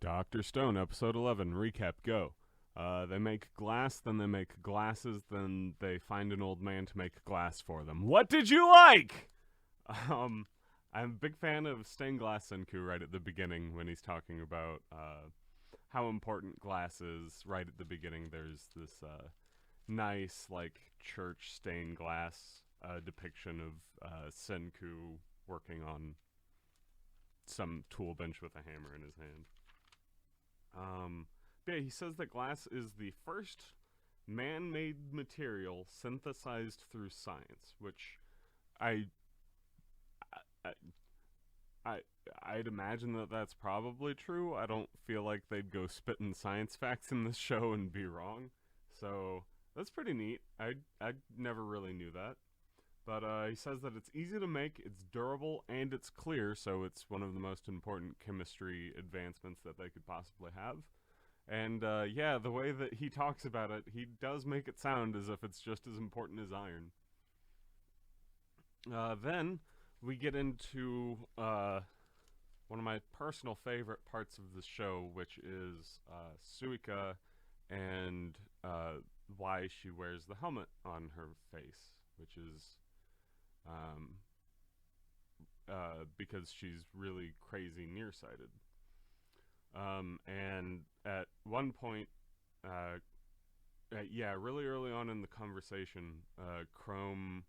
Dr. Stone, episode 11, recap, go. They make glass, then they make glasses, then they find an old man to make glass for them. What did you like? I'm a big fan of stained glass Senku right at the beginning when he's talking about how important glass is. Right at the beginning, there's this nice, church stained glass depiction of Senku working on some tool bench with a hammer in his hand. But yeah, he says that glass is the first man-made material synthesized through science, which I, I'd imagine that that's probably true. I don't feel like they'd go spitting science facts in this show and be wrong, so that's pretty neat. I never really knew that. But he says that it's easy to make, it's durable, and it's clear, so it's one of the most important chemistry advancements that they could possibly have. And yeah, the way that he talks about it, he does make it sound as if it's just as important as iron. Then we get into one of my personal favorite parts of the show, which is Suica and why she wears the helmet on her face, which is because she's really crazy nearsighted. And at one point, really early on in the conversation, Chrome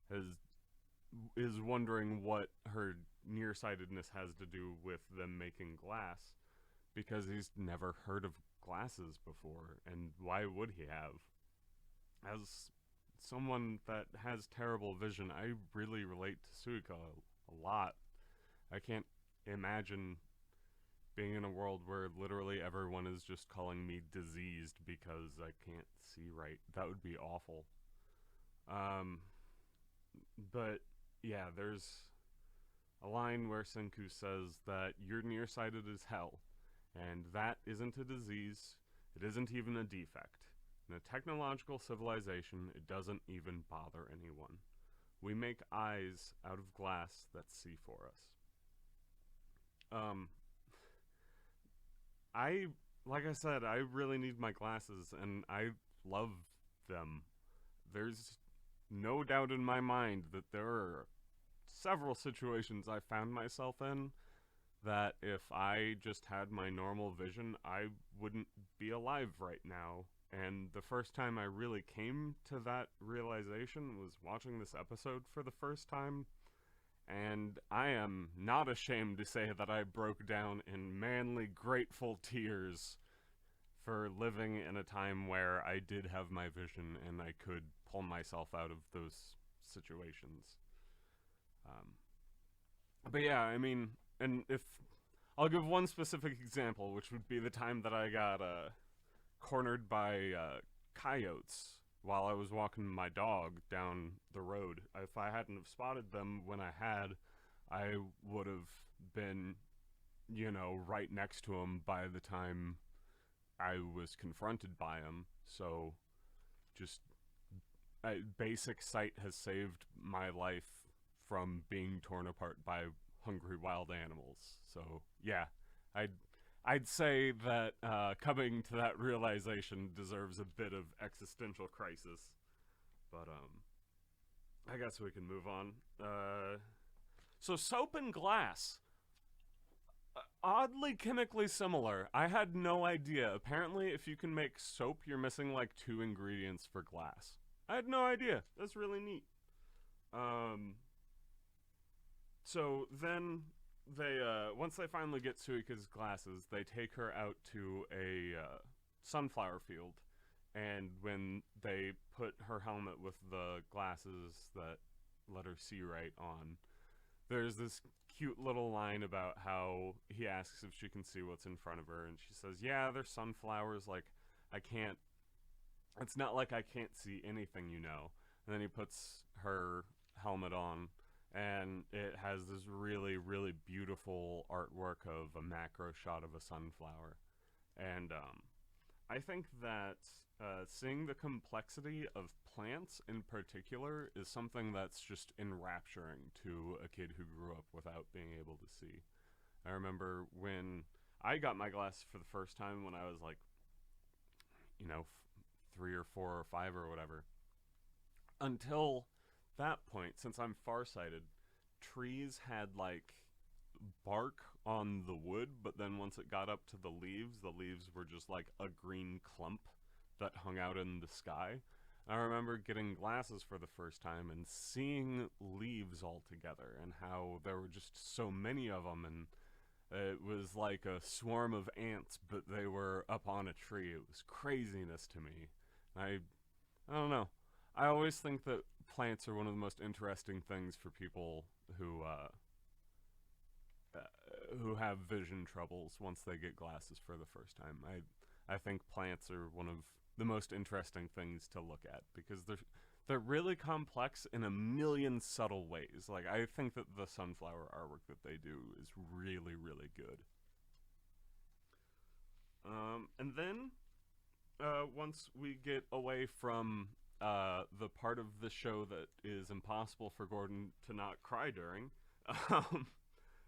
is wondering what her nearsightedness has to do with them making glass, because he's never heard of glasses before, and why would he have? As someone that has terrible vision, I really relate to Suica a lot. I can't imagine being in a world where literally everyone is just calling me diseased because I can't see right. That would be awful. But yeah, there's a line where Senku says that you're nearsighted as hell, and that isn't a disease, it isn't even a defect. In a technological civilization, it doesn't even bother anyone. We make eyes out of glass that see for us. Like I said, I really need my glasses, and I love them. There's no doubt in my mind that there are several situations I found myself in that if I just had my normal vision, I wouldn't be alive right now. And the first time I really came to that realization was watching this episode for the first time. And I am not ashamed to say that I broke down in manly, grateful tears for living in a time where I did have my vision and I could pull myself out of those situations. But yeah, I mean, and if I'll give one specific example, which would be the time that I got cornered by coyotes while I was walking my dog down the road. If I hadn't have spotted them when I had, I would have been, right next to them by the time I was confronted by them. So just basic sight has saved my life from being torn apart by hungry wild animals. So yeah, I'd say that coming to that realization deserves a bit of existential crisis. But I guess we can move on. So soap and glass, oddly chemically similar. I had no idea. Apparently, if you can make soap, you're missing like 2 ingredients for glass. I had no idea. That's really neat. So then they once they finally get Suika's glasses, they take her out to a sunflower field, and when they put her helmet with the glasses that let her see right on, there's this cute little line about how he asks if she can see what's in front of her, and she says, yeah, they're sunflowers, it's not like I can't see anything, And then he puts her helmet on, and it has this really, really beautiful artwork of a macro shot of a sunflower. And I think that seeing the complexity of plants in particular is something that's just enrapturing to a kid who grew up without being able to see. I remember when I got my glasses for the first time when I was like, 3 or 4 or 5 or whatever. Until that point, since I'm farsighted, trees had like bark on the wood, but then once it got up to the leaves were just like a green clump that hung out in the sky. I remember getting glasses for the first time and seeing leaves all together and how there were just so many of them, and it was like a swarm of ants, but they were up on a tree. It was craziness to me. I don't know. I always think that plants are one of the most interesting things for people who have vision troubles once they get glasses for the first time. I think plants are one of the most interesting things to look at because they're really complex in a million subtle ways. Like, I think that the sunflower artwork that they do is really, really good. And then once we get away from the part of the show that is impossible for Gordon to not cry during,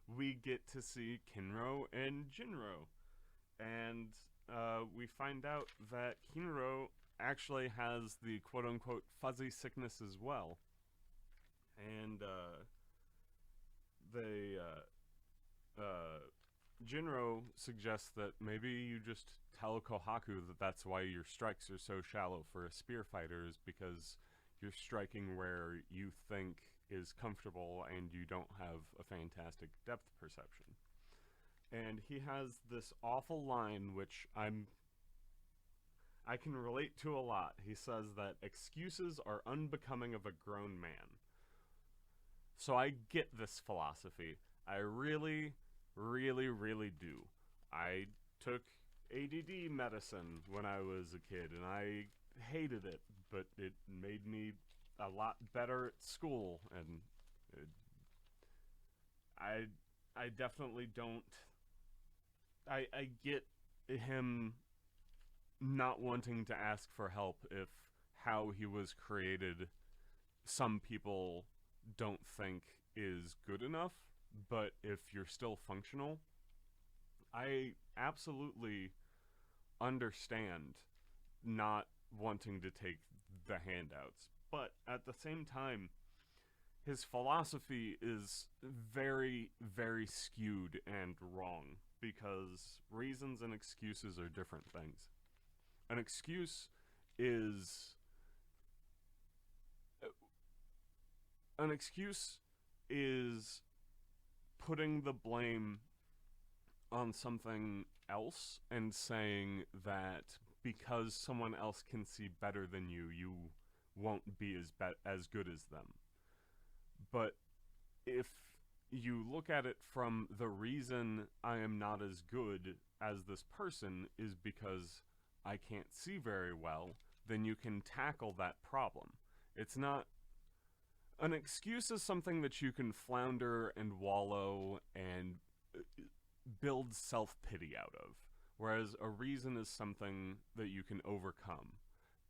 we get to see Kinro and Jinro. And we find out that Kinro actually has the quote-unquote fuzzy sickness as well. And Jinro suggests that maybe you just tell Kohaku that that's why your strikes are so shallow for a spear fighter, is because you're striking where you think is comfortable and you don't have a fantastic depth perception. And he has this awful line which I can relate to a lot. He says that excuses are unbecoming of a grown man. So I get this philosophy. I really, really, really do. I took ADD medicine when I was a kid, and I hated it, but it made me a lot better at school, and I definitely don't. I get him not wanting to ask for help if how he was created some people don't think is good enough, but if you're still functional, I absolutely understand not wanting to take the handouts. But at the same time, his philosophy is very, very skewed and wrong, because reasons and excuses are different things. An excuse is putting the blame on something else and saying that because someone else can see better than you, you won't be as good as them. But if you look at it from the reason I am not as good as this person is because I can't see very well, then you can tackle that problem. It's not... An excuse is something that you can flounder and wallow and build self-pity out of, whereas a reason is something that you can overcome.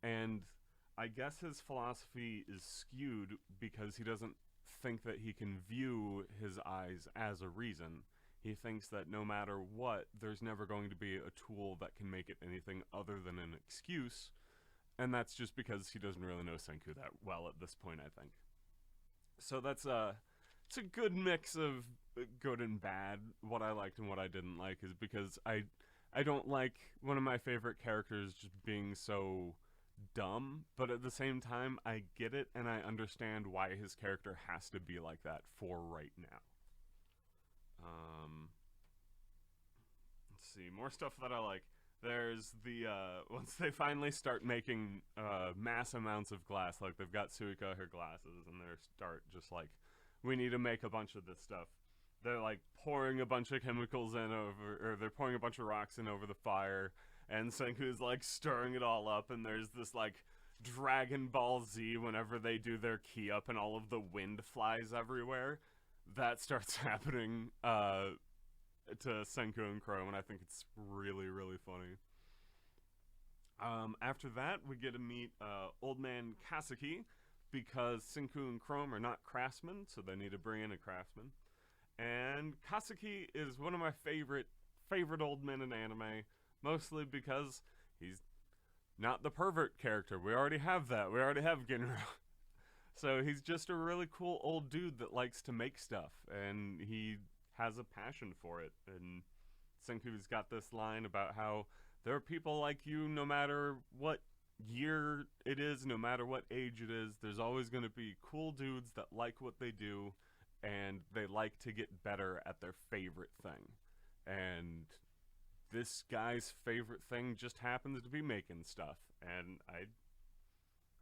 And I guess his philosophy is skewed because he doesn't think that he can view his eyes as a reason. He thinks that no matter what, there's never going to be a tool that can make it anything other than an excuse, and that's just because he doesn't really know Senku that well at this point, I think. So it's a good mix of good and bad. What I liked and what I didn't like is because I don't like one of my favorite characters just being so dumb, but at the same time, I get it and I understand why his character has to be like that for right now. Let's see, more stuff that I like. There's the, once they finally start making mass amounts of glass, like they've got Suica her glasses, and they start just like, we need to make a bunch of this stuff. They're like pouring a bunch of chemicals in or they're pouring a bunch of rocks in over the fire, and Senku's like stirring it all up, and there's this like Dragon Ball Z whenever they do their key up and all of the wind flies everywhere. That starts happening to Senku and Chrome, and I think it's really, really funny. After that, we get to meet Old Man Kasuki, because Senku and Chrome are not craftsmen, so they need to bring in a craftsman. And Kasuki is one of my favorite favorite old men in anime, mostly because he's not the pervert character. We already have that. We already have Ginro. So he's just a really cool old dude that likes to make stuff, and he has a passion for it. And Senku's got this line about how there are people like you no matter what year it is, no matter what age it is, there's always going to be cool dudes that like what they do, and they like to get better at their favorite thing. And this guy's favorite thing just happens to be making stuff, and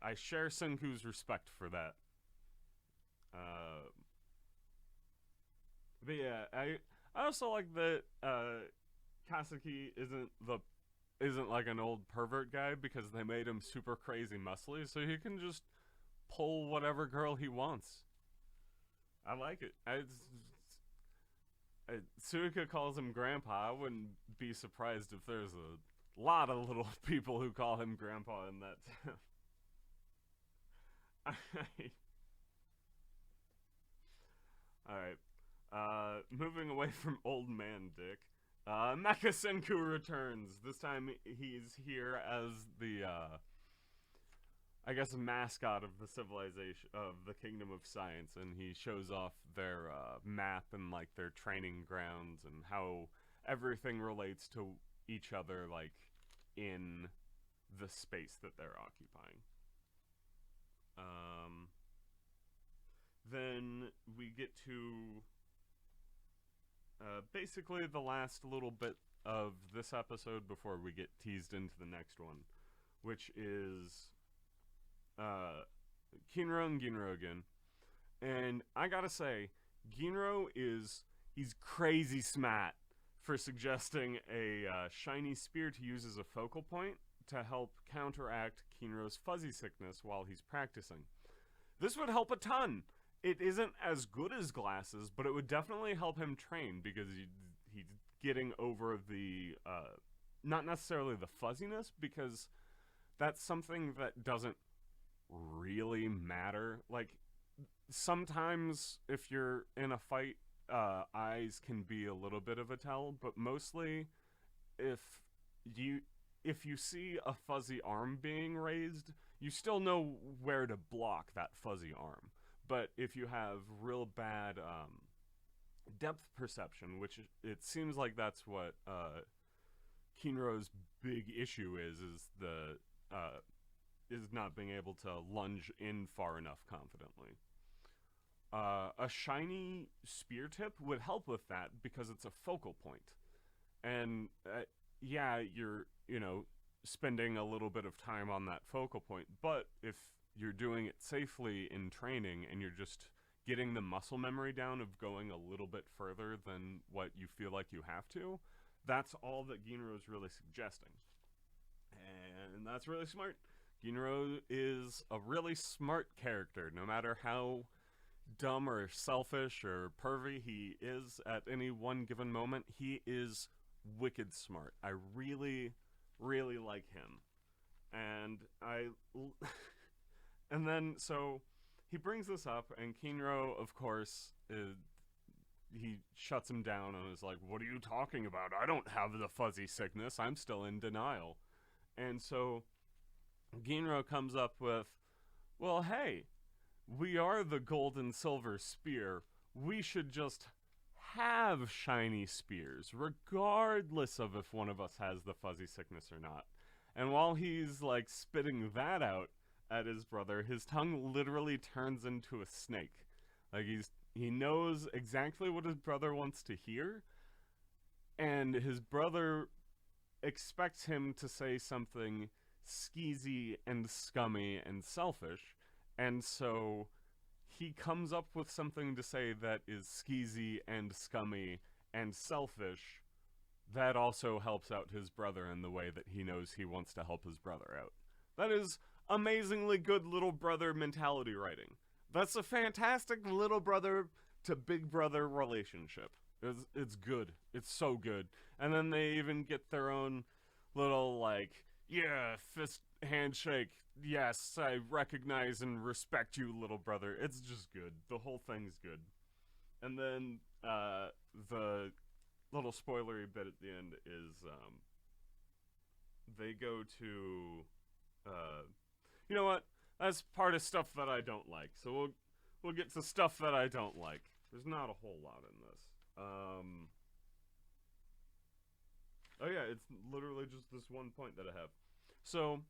I share Senku's respect for that. But yeah, I also like that Kaseki isn't like an old pervert guy, because they made him super crazy muscly, so he can just pull whatever girl he wants. I like it. Suica calls him grandpa. I wouldn't be surprised if there's a lot of little people who call him grandpa in that town. Alright. Moving away from old man Dick. Mecha Senku returns. This time he's here as the, I guess, a mascot of the civilization, of the Kingdom of Science, and he shows off their map and like their training grounds and how everything relates to each other, like in the space that they're occupying. Then we get to basically the last little bit of this episode before we get teased into the next one, which is Kinro and Ginro again. And I gotta say, Ginro he's crazy smart for suggesting a shiny spear to use as a focal point to help counteract Kinro's fuzzy sickness while he's practicing. This would help a ton. It isn't as good as glasses, but it would definitely help him train, because he's getting over the, not necessarily the fuzziness, because that's something that doesn't really matter. Like, sometimes if you're in a fight, eyes can be a little bit of a tell, but mostly if you see a fuzzy arm being raised, you still know where to block that fuzzy arm. But if you have real bad depth perception, which it seems like that's what Kinro's big issue is not being able to lunge in far enough confidently. A shiny spear tip would help with that, because it's a focal point. And yeah, you're, spending a little bit of time on that focal point, but if you're doing it safely in training and you're just getting the muscle memory down of going a little bit further than what you feel like you have to, that's all that Ginro is really suggesting. And that's really smart. Ginro is a really smart character, no matter how dumb or selfish or pervy he is at any one given moment. He is wicked smart. I really, really like him. And and then, so, he brings this up, and Kinro, of course, he shuts him down and is like, "What are you talking about? I don't have the fuzzy sickness. I'm still in denial." And so, Ginro comes up with, "Well, hey, we are the gold and silver spear. We should just have shiny spears, regardless of if one of us has the fuzzy sickness or not." And while he's, like, spitting that out at his brother, his tongue literally turns into a snake. Like, he knows exactly what his brother wants to hear, and his brother expects him to say something skeezy and scummy and selfish, and so he comes up with something to say that is skeezy and scummy and selfish that also helps out his brother in the way that he knows he wants to help his brother out. That is amazingly good little brother mentality writing. That's a fantastic little brother to big brother relationship. It's good. It's so good. And then they even get their own little, like, yeah, fist handshake. Yes, I recognize and respect you, little brother. It's just good. The whole thing's good. And then, the little spoilery bit at the end is they go to you know what? That's part of stuff that I don't like. So we'll get to stuff that I don't like. There's not a whole lot in this. Oh yeah, it's literally just this one point that I have. So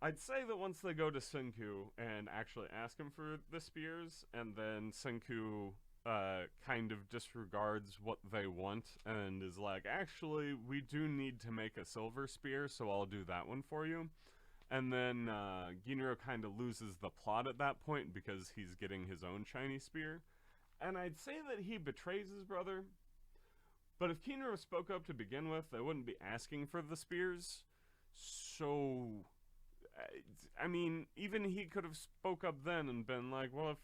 I'd say that once they go to Senku and actually ask him for the spears, and then Senku kind of disregards what they want and is like, actually, we do need to make a silver spear, so I'll do that one for you. And then Ginro kind of loses the plot at that point because he's getting his own shiny spear. And I'd say that he betrays his brother, but if Ginro spoke up to begin with, they wouldn't be asking for the spears. So, I mean, even he could have spoke up then and been like, well, if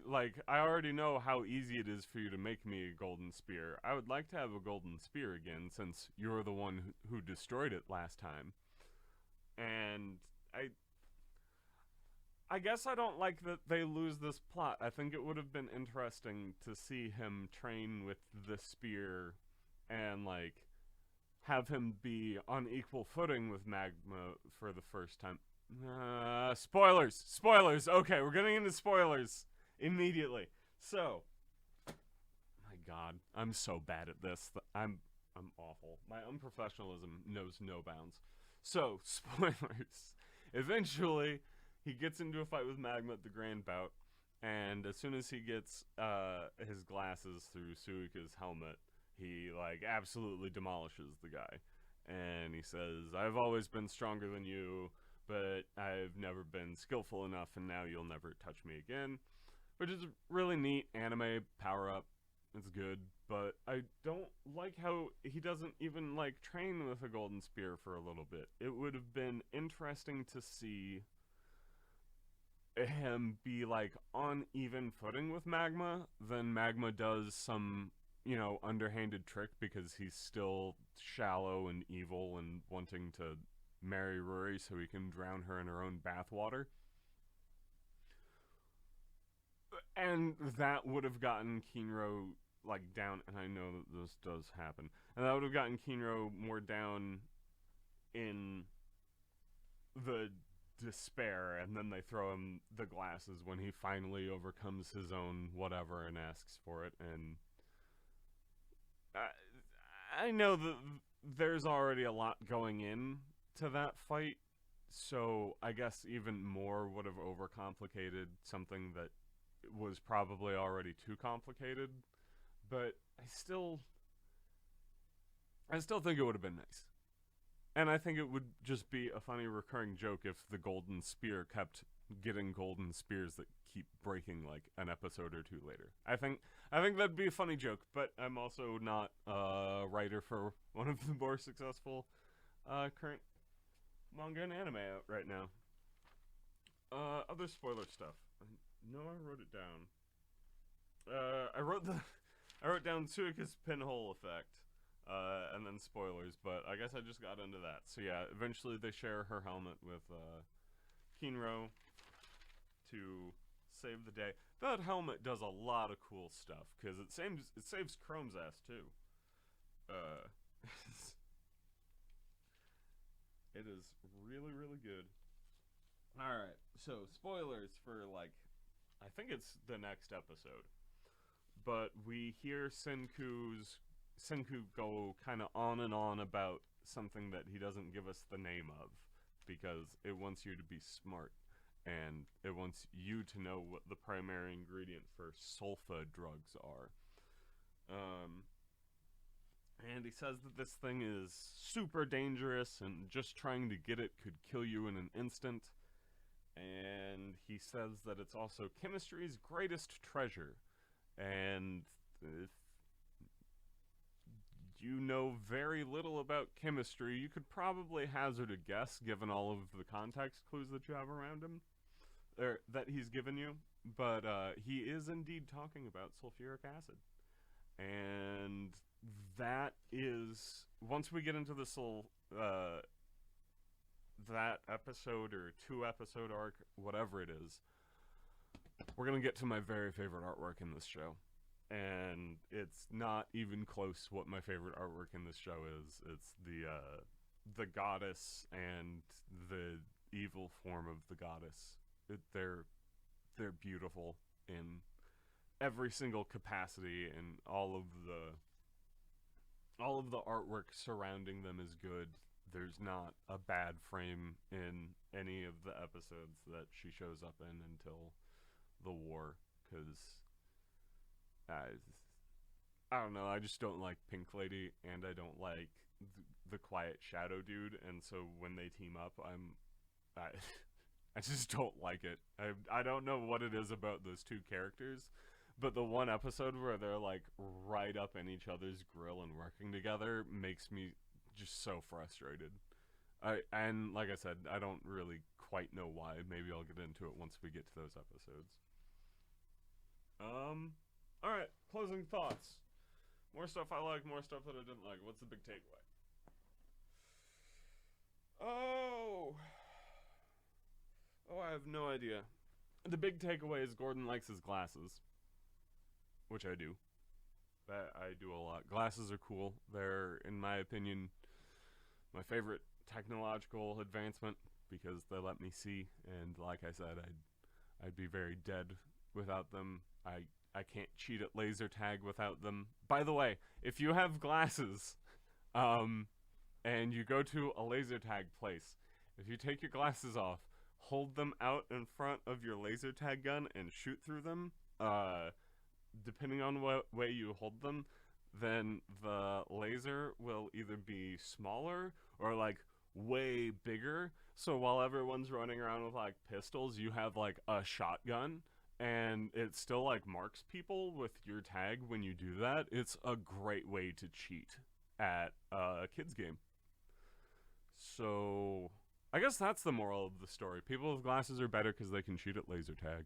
like, I already know how easy it is for you to make me a golden spear. I would like to have a golden spear again, since you're the one who destroyed it last time. And I guess I don't like that they lose this plot. I think it would have been interesting to see him train with the spear and, like, have him be on equal footing with Magma for the first time. Spoilers! Spoilers! Okay, we're getting into spoilers immediately. So, my god, I'm so bad at this. I'm awful. My unprofessionalism knows no bounds. So, spoilers. Eventually, he gets into a fight with Magma at the Grand Bout, and as soon as he gets his glasses through Suica's helmet, he, like, absolutely demolishes the guy. And he says, I've always been stronger than you, but I've never been skillful enough, and now you'll never touch me again. Which is a really neat anime power-up. It's good, but I don't like how he doesn't even, like, train with a golden spear for a little bit. It would have been interesting to see him be, like, on even footing with Magma. Then Magma does some, you know, underhanded trick because he's still shallow and evil and wanting to marry Rory so he can drown her in her own bathwater. And that would have gotten Kinro, like, down, and I know that this does happen, and that would have gotten Kinro more down in the despair, and then they throw him the glasses when he finally overcomes his own whatever and asks for it, and I know that there's already a lot going in to that fight, so I guess even more would have overcomplicated something that was probably already too complicated, but I still think it would have been nice. And I think it would just be a funny recurring joke if the golden spear kept getting golden spears that keep breaking, like, an episode or two later. I think that'd be a funny joke, but I'm also not a writer for one of the more successful current manga and anime out right now. Other spoiler stuff. No, I wrote it down. I wrote down Suica's pinhole effect, and then spoilers, but I guess I just got into that. So yeah, eventually they share her helmet with Kinro to save the day. That helmet does a lot of cool stuff, because it saves Chrome's ass too. It is really, really good. Alright, so spoilers for, like, I think it's the next episode. But we hear Senku go kind of on and on about something that he doesn't give us the name of, because it wants you to be smart, and it wants you to know what the primary ingredient for sulfa drugs are. And he says that this thing is super dangerous, and just trying to get it could kill you in an instant. And he says that it's also chemistry's greatest treasure. And if you know very little about chemistry, you could probably hazard a guess, given all of the context clues that you have around him, or that he's given you. But he is indeed talking about sulfuric acid. And that is, once we get into this little that episode or 2-episode arc, whatever it is, we're gonna get to my very favorite artwork in this show. and it's not even close what my favorite artwork in this show is. It's the goddess and the evil form of the goddess. They're beautiful in every single capacity, and all of the artwork surrounding them is good. There's not a bad frame in any of the episodes that she shows up in until the war, because I don't know, I just don't like Pink Lady, and I don't like the Quiet Shadow dude, and so when they team up, I, I just don't like it. I don't know what it is about those two characters, but the one episode where they're like right up in each other's grill and working together makes me just so frustrated. And like I said, I don't really quite know why. Maybe I'll get into it once we get to those episodes. All right, closing thoughts. More stuff I like, more stuff that I didn't like. What's the big takeaway? Oh, I have no idea. The big takeaway is Gordon likes his glasses, which I do. That I do a lot. Glasses are cool. They're, in my opinion, my favorite technological advancement because they let me see. And like I said, I'd be very dead without them. I can't cheat at laser tag without them. By the way, if you have glasses, and you go to a laser tag place, if you take your glasses off, hold them out in front of your laser tag gun and shoot through them, depending on what way you hold them, then the laser will either be smaller or like way bigger. So while everyone's running around with like pistols, you have like a shotgun, and it still like marks people with your tag when you do that. It's a great way to cheat at a kids game. So I guess that's the moral of the story. People with glasses are better because they can shoot at laser tag.